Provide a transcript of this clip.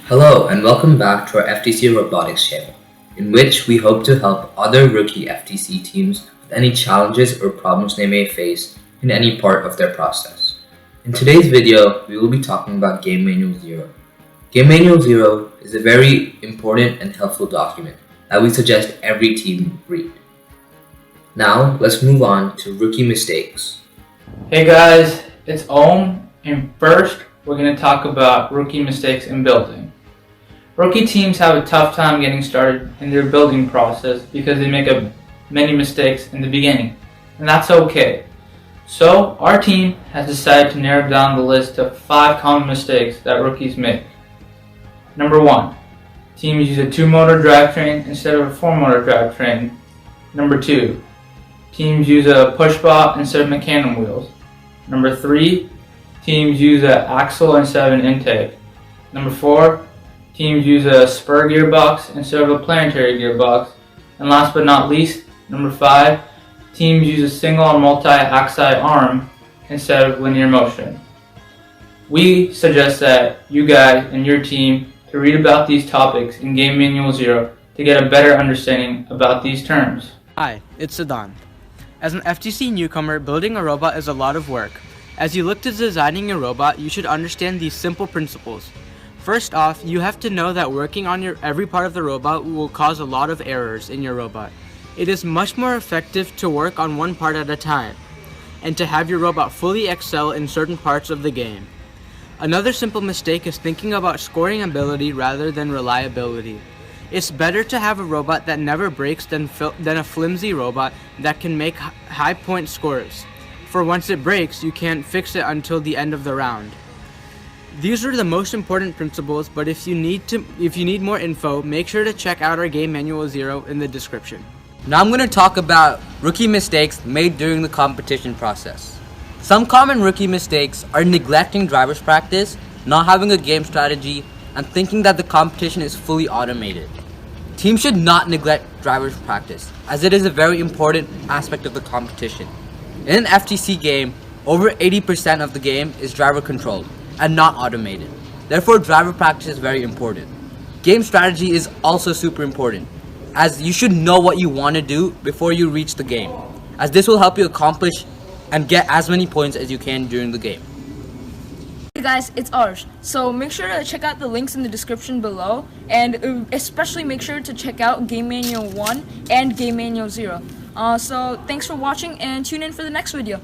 Hello and welcome back to our FTC Robotics channel, in which we hope to help other rookie FTC teams with any challenges or problems they may face in any part of their process. In today's video, we will be talking about Game Manual 0. Game Manual 0 is a very important and helpful document that we suggest every team read. Now, let's move on to rookie mistakes. Hey guys, it's Om, and first we're going to talk about rookie mistakes in building. Rookie teams have a tough time getting started in their building process because they make many mistakes in the beginning, and that's okay. So our team has decided to narrow down the list to 5 common mistakes that rookies make. Number 1, teams use a 2-motor drivetrain instead of a 4-motor drivetrain. Number 2, teams use a push bar instead of mechanism wheels. Number 3, teams use an axle instead of an intake. Number 4, teams use a spur gearbox instead of a planetary gearbox. And last but not least, number 5, teams use a single or multi-axis arm instead of linear motion. We suggest that you guys and your team to read about these topics in Game Manual 0 to get a better understanding about these terms. Hi, it's Sadan. As an FTC newcomer, building a robot is a lot of work. As you look to designing your robot, you should understand these simple principles. First off, you have to know that working on every part of the robot will cause a lot of errors in your robot. It is much more effective to work on one part at a time, and to have your robot fully excel in certain parts of the game. Another simple mistake is thinking about scoring ability rather than reliability. It's better to have a robot that never breaks than a flimsy robot that can make high point scores. For once it breaks, you can't fix it until the end of the round. These are the most important principles, but if you need more info, make sure to check out our Game Manual 0 in the description. Now I'm going to talk about rookie mistakes made during the competition process. Some common rookie mistakes are neglecting driver's practice, not having a game strategy, and thinking that the competition is fully automated. Teams should not neglect driver's practice, as it is a very important aspect of the competition. In an FTC game, over 80% of the game is driver controlled and not automated. Therefore, driver practice is very important. Game strategy is also super important, as you should know what you want to do before you reach the game, as this will help you accomplish and get as many points as you can during the game. Hey guys, it's Arsh. So make sure to check out the links in the description below, and especially make sure to check out Game Manual 1 and Game Manual 0. So thanks for watching, and tune in for the next video.